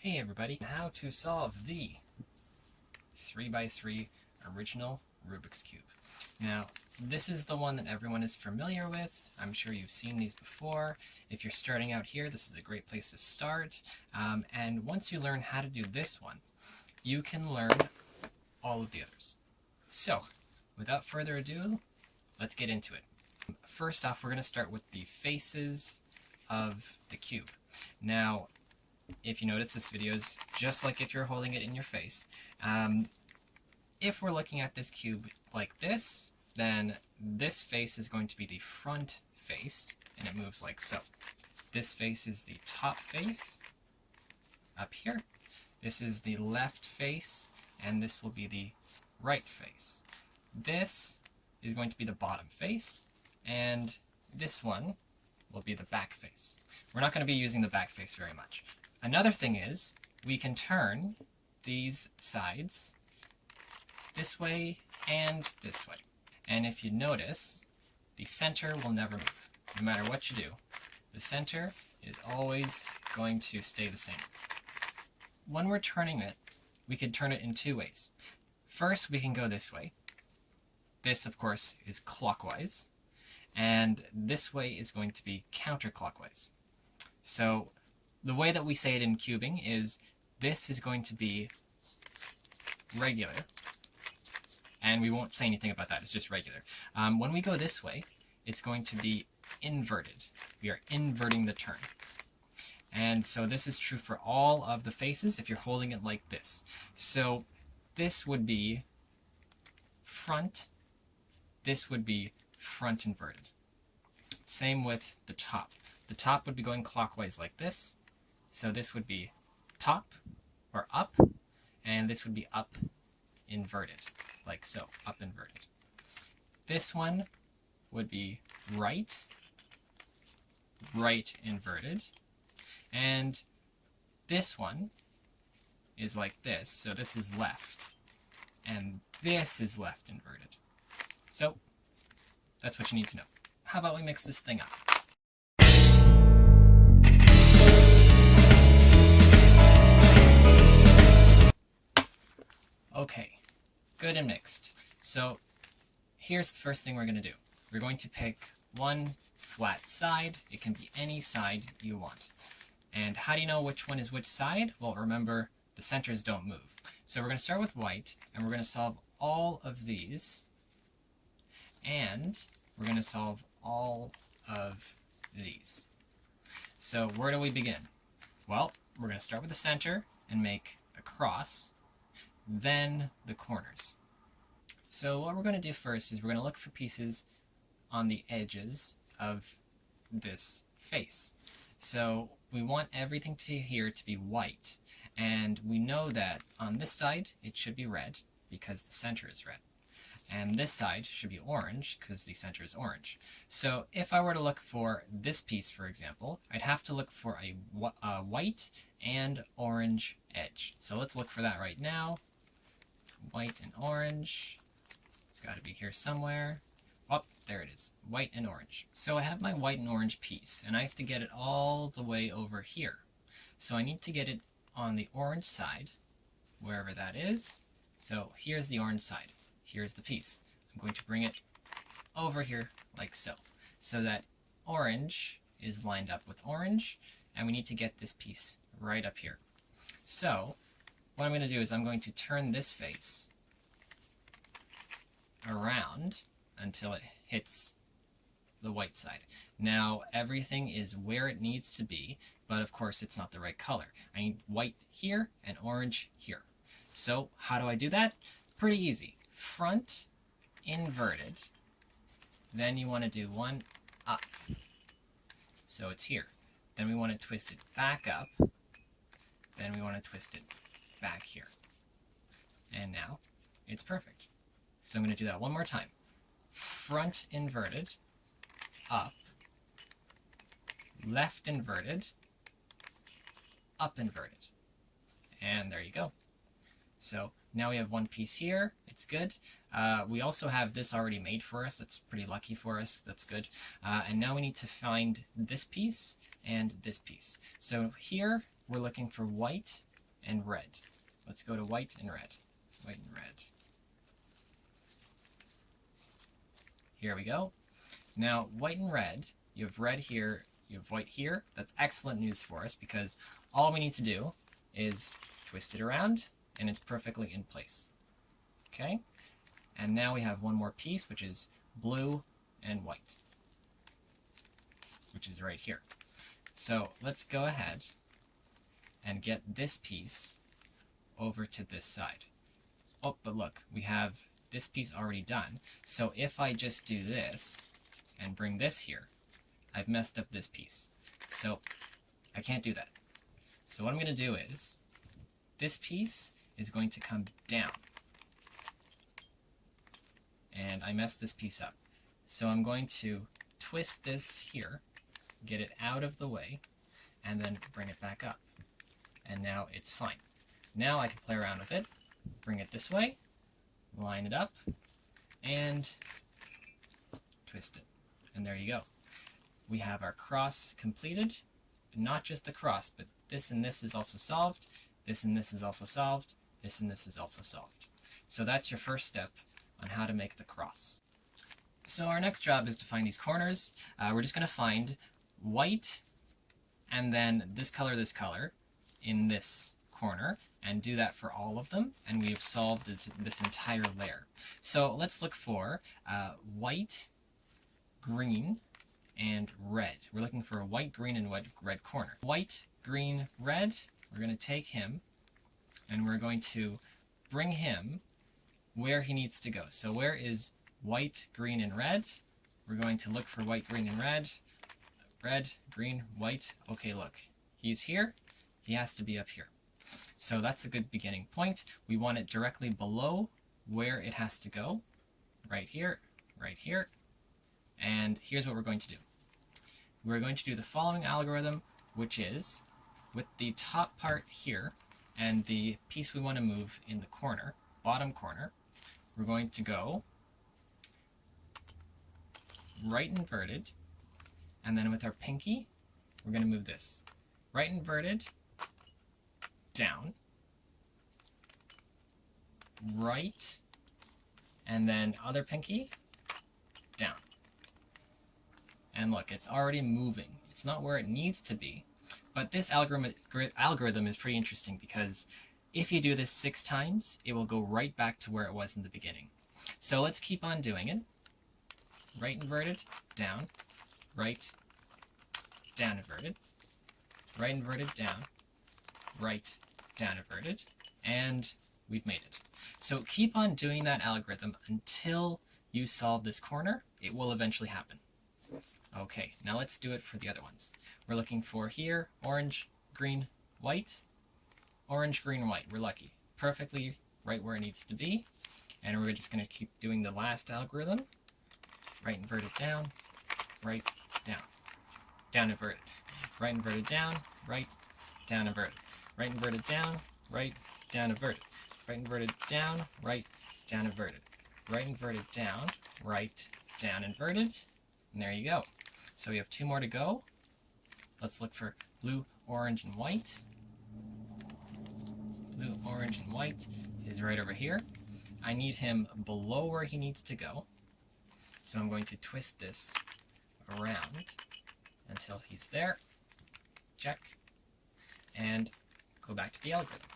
Hey everybody, how to solve the 3x3 original Rubik's Cube. Now, this is the one that everyone is familiar with. I'm sure you've seen these before. If you're starting out here, this is a great place to start. And once you learn how to do this one, you can learn all of the others. So, without further ado, let's get into it. First off, we're going to start with the faces of the cube. Now, if you notice, this video is just like if you're holding it in your face. If we're looking at this cube like this, then this face is going to be the front face, and it moves like so. This face is the top face up here. This is the left face, and this will be the right face. This is going to be the bottom face, and this one will be the back face. We're not going to be using the back face very much. Another thing is, we can turn these sides this way and this way. And if you notice, the center will never move. No matter what you do, the center is always going to stay the same. When we're turning it, we can turn it in two ways. First, we can go this way. This, of course, is clockwise. And this way is going to be counterclockwise. So the way that we say it in cubing is this is going to be regular, and we won't say anything about that, it's just regular. When we go this way, it's going to be inverted. We are inverting the turn. And so this is true for all of the faces if you're holding it like this. So this would be front, this would be front inverted. Same with the top. The top would be going clockwise like this. So this would be top or up, and this would be up inverted, like so, up inverted. This one would be right, right inverted, and this one is like this, so this is left, and this is left inverted. So that's what you need to know. How about we mix this thing up? Okay, good and mixed. So here's the first thing we're going to do. We're going to pick one flat side. It can be any side you want. And how do you know which one is which side? Well, remember, the centers don't move. So we're going to start with white, and we're going to solve all of these. And we're going to solve all of these. So where do we begin? Well, we're going to start with the center and make a cross, then the corners. So what we're going to do first is we're going to look for pieces on the edges of this face. So we want everything here to be white, and we know that on this side it should be red because the center is red, and this side should be orange because the center is orange. So if I were to look for this piece, for example, I'd have to look for a white and orange edge. So let's look for that right now. White and orange. It's got to be here somewhere. Oh, there it is. White and orange. So I have my white and orange piece, and I have to get it all the way over here. So I need to get it on the orange side, wherever that is. So here's the orange side. Here's the piece. I'm going to bring it over here like so. So that orange is lined up with orange, and we need to get this piece right up here. So what I'm going to do is I'm going to turn this face around until it hits the white side. Now everything is where it needs to be, but of course it's not the right color. I need white here and orange here. So how do I do that? Pretty easy. Front inverted, then you want to do one up. So it's here. Then we want to twist it back up, then we want to twist it back here. And now it's perfect. So I'm going to do that one more time. Front inverted, up, left inverted, up inverted. And there you go. So now we have one piece here. It's good. We also have this already made for us. That's pretty lucky for us. That's good. And now we need to find this piece and this piece. So here we're looking for white and red. Let's go to white and red. White and red. Here we go. Now, white and red, you have red here, you have white here. That's excellent news for us because all we need to do is twist it around and it's perfectly in place. Okay? And now we have one more piece, which is blue and white, which is right here. So let's go ahead and get this piece over to this side. Oh, but look, we have this piece already done. So if I just do this and bring this here, I've messed up this piece. So I can't do that. So what I'm going to do is, this piece is going to come down. And I messed this piece up. So I'm going to twist this here, get it out of the way, and then bring it back up. And now it's fine. Now I can play around with it, bring it this way, line it up, and twist it. And there you go. We have our cross completed. Not just the cross, but this and this is also solved, this and this is also solved, this and this is also solved. So that's your first step on how to make the cross. So our next job is to find these corners. We're just going to find white and then this color in this corner, and do that for all of them, and we have solved this entire layer. So let's look for white, green, and red. We're looking for a white, green, and red corner. White, green, red, we're going to take him and we're going to bring him where he needs to go. So where is white, green, and red? We're going to look for white, green, and red. Red, green, white. Okay, look, he's here. He has to be up here. So that's a good beginning point. We want it directly below where it has to go. Right here, right here. And here's what we're going to do. We're going to do the following algorithm, which is with the top part here and the piece we want to move in the corner, bottom corner, we're going to go right inverted, and then with our pinky, we're going to move this. Right inverted, down, right, and then other pinky, down. And look, it's already moving. It's not where it needs to be, but this algorithm is pretty interesting because if you do this 6 times, it will go right back to where it was in the beginning. So let's keep on doing it. Right inverted, down, right, down inverted, right inverted, down, right, down inverted, and we've made it. So keep on doing that algorithm until you solve this corner. It will eventually happen. Okay, now let's do it for the other ones. We're looking for here, orange, green, white. Orange, green, white. We're lucky. Perfectly right where it needs to be. And we're just going to keep doing the last algorithm. Right inverted down, right, down. Down inverted. Right inverted down, right, down inverted. Right inverted down, right, down inverted. Right inverted down, right, down inverted. Right inverted down, right, down inverted. And there you go. So we have 2 more to go. Let's look for blue, orange, and white. Blue, orange, and white is right over here. I need him below where he needs to go. So I'm going to twist this around until he's there. Check. And go back to the algorithm.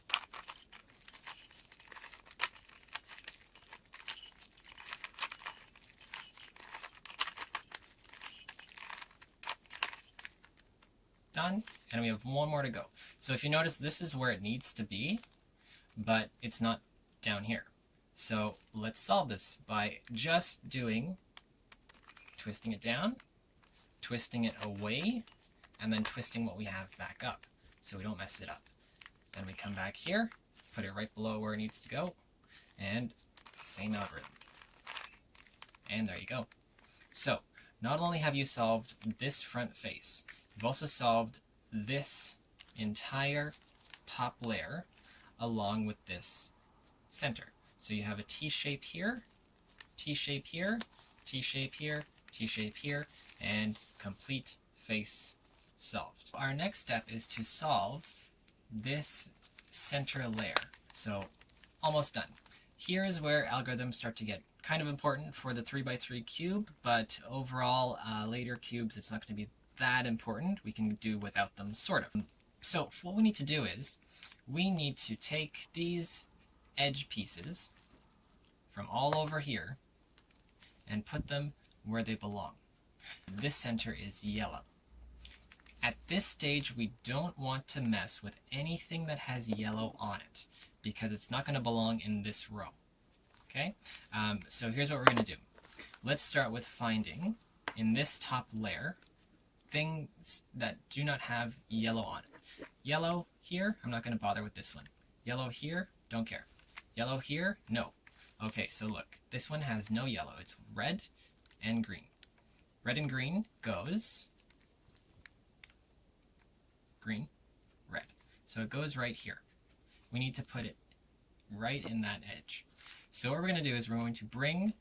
Done, and we have 1 more to go. So if you notice, this is where it needs to be, but it's not down here. So let's solve this by just doing twisting it down, twisting it away, and then twisting what we have back up so we don't mess it up. Then we come back here, put it right below where it needs to go, and same algorithm. And there you go. So not only have you solved this front face, you've also solved this entire top layer along with this center. So you have a T-shape here, T-shape here, T-shape here, T-shape here, and complete face solved. Our next step is to solve this center layer. So almost done. Here is where algorithms start to get kind of important for the 3x3 cube, but overall, later cubes, it's not going to be that important. We can do without them, sort of. So what we need to do is, we need to take these edge pieces from all over here and put them where they belong. This center is yellow. At this stage, we don't want to mess with anything that has yellow on it, because it's not going to belong in this row. Okay, so here's what we're going to do. Let's start with finding, in this top layer, things that do not have yellow on it. Yellow here, I'm not going to bother with this one. Yellow here, don't care. Yellow here, no. Okay, so look, this one has no yellow. It's red and green. Red and green goes green, red. So it goes right here. We need to put it right in that edge. So what we're going to do is we're going to bring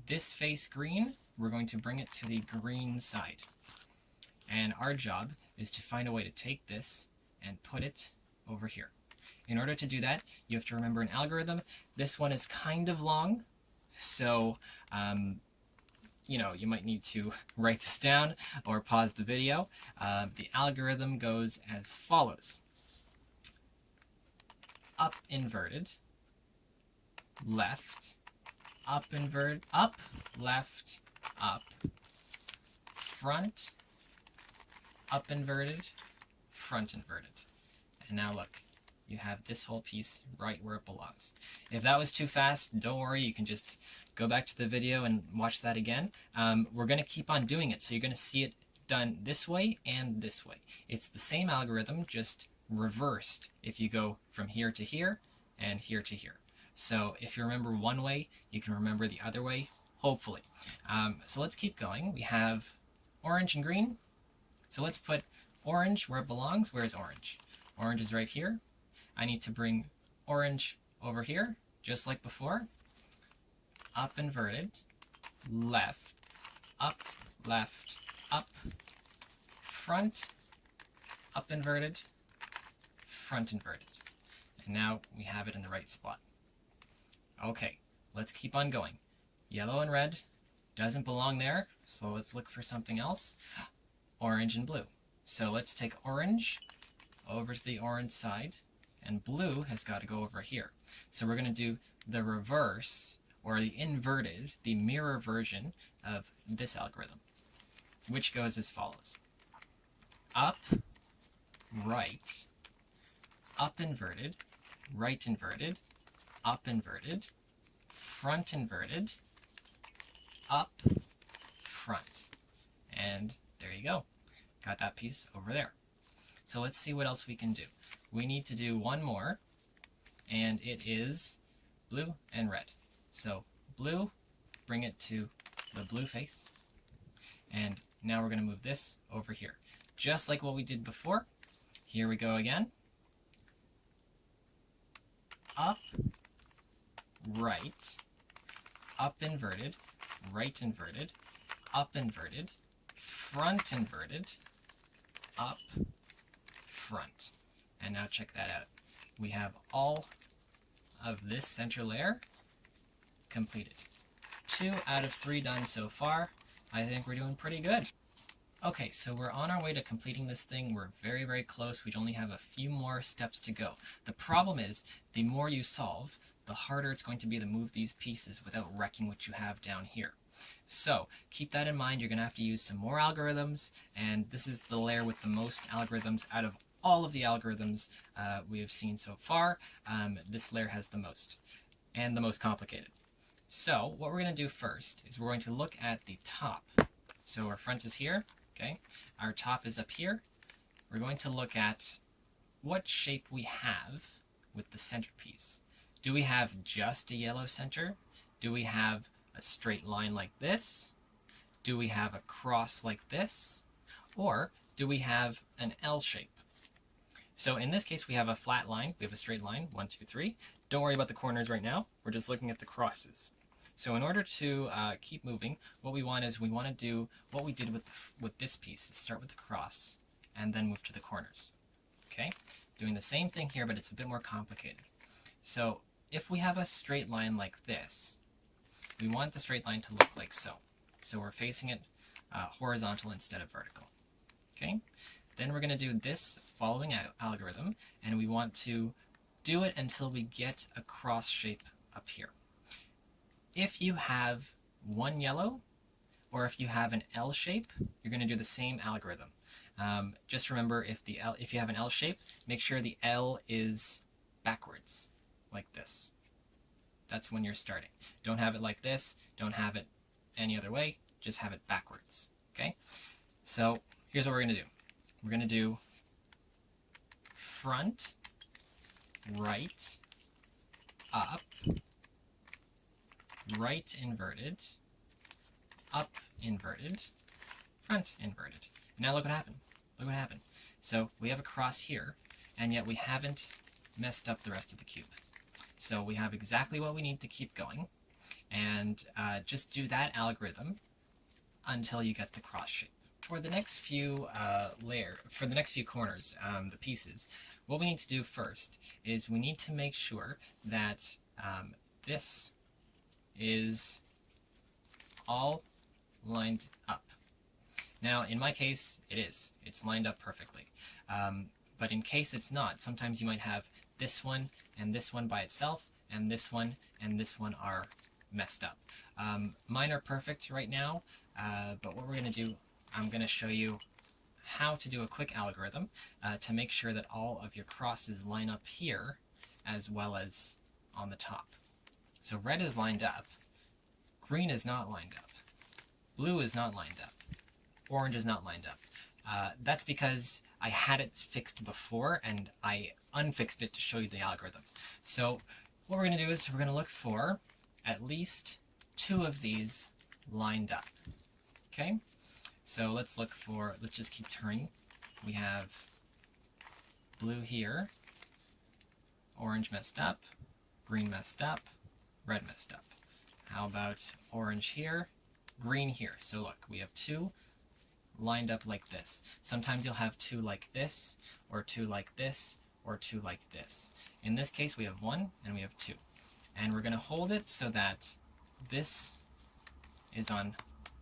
this face green, we're going to bring it to the green side. And our job is to find a way to take this and put it over here. In order to do that, you have to remember an algorithm. This one is kind of long, so you might need to write this down or pause the video. The algorithm goes as follows. Up inverted, left, up inverted, up, left, up, front, up inverted, front inverted. And now look, you have this whole piece right where it belongs. If that was too fast, don't worry, you can just go back to the video and watch that again. We're going to keep on doing it, so you're going to see it done this way and this way. It's the same algorithm, just reversed if you go from here to here and here to here. So if you remember one way, you can remember the other way, hopefully. So let's keep going. We have orange and green. So let's put orange where it belongs. Where's orange? Orange is right here. I need to bring orange over here, just like before. Up inverted, left, up, front, up inverted, front inverted. And now we have it in the right spot. Okay, let's keep on going. Yellow and red doesn't belong there, so let's look for something else. Orange and blue. So let's take orange over to the orange side, and blue has got to go over here. So we're going to do the reverse, or the inverted, the mirror version of this algorithm, which goes as follows. Up, right, up inverted, right inverted, up inverted, front inverted, up, front. And there you go. Got that piece over there. So let's see what else we can do. We need to do one more, and it is blue and red. So blue, bring it to the blue face, and now we're going to move this over here. Just like what we did before. Here we go again. Up, right, up inverted, right inverted, up inverted, front inverted, up, front. And now check that out. We have all of this center layer completed. 2 out of 3 done so far. I think we're doing pretty good. Okay, so we're on our way to completing this thing. We're very, very close. We only have a few more steps to go. The problem is, the more you solve, the harder it's going to be to move these pieces without wrecking what you have down here. So keep that in mind. You're going to have to use some more algorithms, and this is the layer with the most algorithms out of all of the algorithms we have seen so far. This layer has the most, and the most complicated. So what we're going to do first is we're going to look at the top. So our front is here, okay? Our top is up here. We're going to look at what shape we have with the centerpiece. Do we have just a yellow center? Do we have a straight line like this? Do we have a cross like this? Or do we have an L shape? So in this case, we have a flat line. We have a straight line, 1, 2, 3. Don't worry about the corners right now. We're just looking at the crosses. So in order to keep moving, what we want is we want to do what we did with this piece. Start with the cross and then move to the corners. Okay? Doing the same thing here, but it's a bit more complicated. So if we have a straight line like this, we want the straight line to look like so. So we're facing it horizontal instead of vertical. Okay? Then we're going to do this following algorithm, and we want to do it until we get a cross shape up here. If you have one yellow, or if you have an L shape, you're going to do the same algorithm. Just remember, if you have an L shape, make sure the L is backwards, like this. That's when you're starting. Don't have it like this. Don't have it any other way. Just have it backwards. Okay? So here's what we're going to do. We're going to do front, right, up, right inverted, up inverted, front inverted. Now look what happened. Look what happened. So we have a cross here, and yet we haven't messed up the rest of the cube. So we have exactly what we need to keep going, and just do that algorithm until you get the cross shape. For the next few corners, the pieces, what we need to do first is we need to make sure that this is all lined up. Now, in my case, it is. It's lined up perfectly. But in case it's not, sometimes you might have this one and this one by itself, and this one and this one are messed up. Mine are perfect right now, but what we're going to do, I'm going to show you how to do a quick algorithm to make sure that all of your crosses line up here as well as on the top. So red is lined up, green is not lined up, blue is not lined up, orange is not lined up. That's because I had it fixed before and I unfixed it to show you the algorithm. So what we're going to do is we're going to look for at least 2 of these lined up. Okay? So let's just keep turning. We have blue here, orange messed up, green messed up, red messed up. How about orange here, green here? So look, we have 2 lined up like this. Sometimes you'll have 2 like this, or 2 like this, or 2 like this. In this case, we have 1 and we have 2. And we're going to hold it so that this is on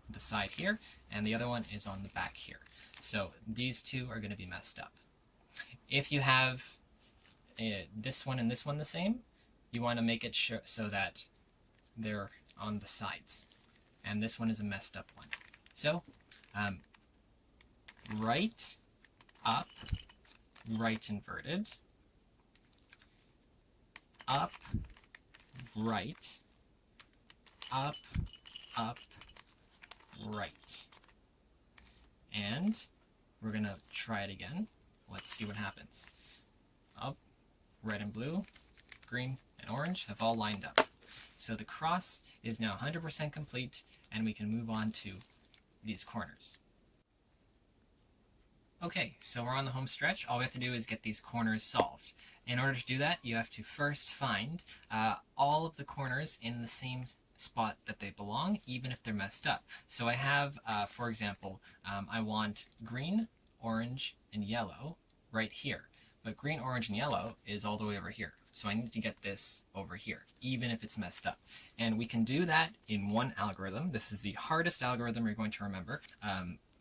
the side here, and the other one is on the back here. So these 2 are going to be messed up. If you have this one and this one the same, you want to make it so that they're on the sides. And this one is a messed up one. So, right, up, right inverted, up, right, up, up, right. And we're going to try it again. Let's see what happens. Up, red and blue, green and orange have all lined up. So the cross is now 100% complete, and we can move on to these corners. Okay, so we're on the home stretch. All we have to do is get these corners solved. In order to do that, you have to first find all of the corners in the same spot that they belong, even if they're messed up. So I have, for example, I want green, orange, and yellow right here. But green, orange, and yellow is all the way over here. So I need to get this over here, even if it's messed up. And we can do that in one algorithm. This is the hardest algorithm you're going to remember.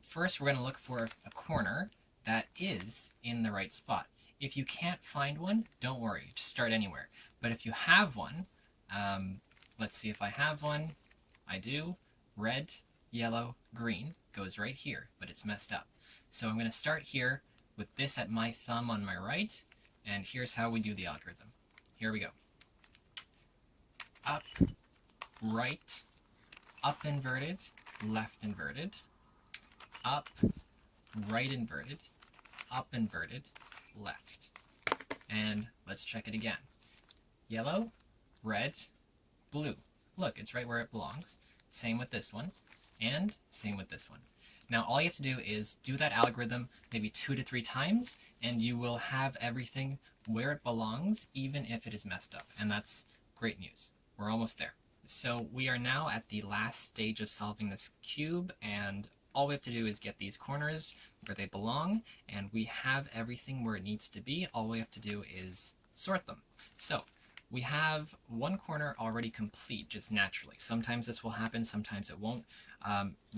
First, we're going to look for a corner that is in the right spot. If you can't find one, don't worry, just start anywhere. But if you have one, let's see if I have one. I do. Red, yellow, green goes right here, but it's messed up. So I'm going to start here with this at my thumb on my right, and here's how we do the algorithm. Here we go. Up, right, up inverted, left inverted, up, right inverted, up inverted, left. And let's check it again. Yellow, red, blue. Look, it's right where it belongs. Same with this one, and same with this one. Now all you have to do is do that algorithm maybe 2 to 3 times, and you will have everything where it belongs, even if it is messed up. And that's great news. We're almost there. So we are now at the last stage of solving this cube, and all we have to do is get these corners where they belong, and we have everything where it needs to be. All we have to do is sort them. So we have one corner already complete just naturally. Sometimes this will happen, sometimes it won't.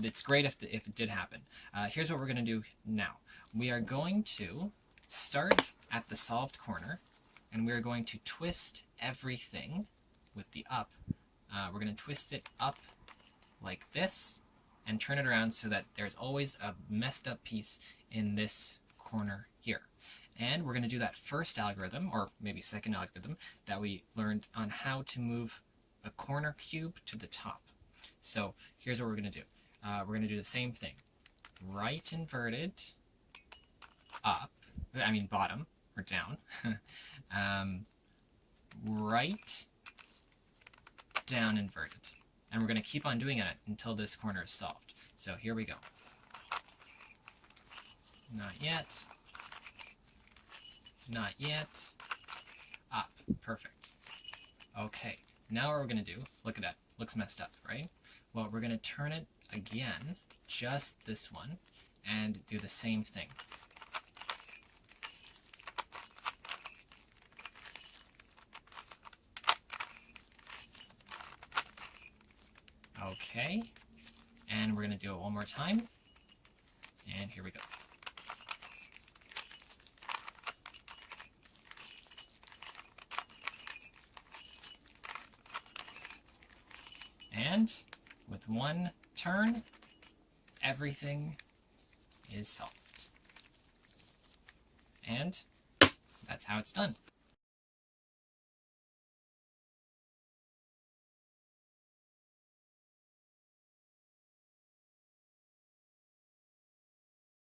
It's great if it did happen. Here's what we're going to do now. We are going to start at the solved corner, and we are going to twist everything with the up. We're going to twist it up like this and turn it around so that there's always a messed up piece in this corner here. And we're going to do that first algorithm, or maybe second algorithm, that we learned on how to move a corner cube to the top. So here's what we're going to do. We're going to do the same thing. Right inverted, up, bottom, or down. Right, down inverted. And we're going to keep on doing it until this corner is solved. So here we go. Not yet. Not yet. Up. Perfect. Okay. Now what we're going to do, look at that. Looks messed up, right? Well, we're going to turn it again, just this one, and do the same thing. Okay. And we're going to do it one more time. And here we go. And with one turn, everything is solved. And that's how it's done.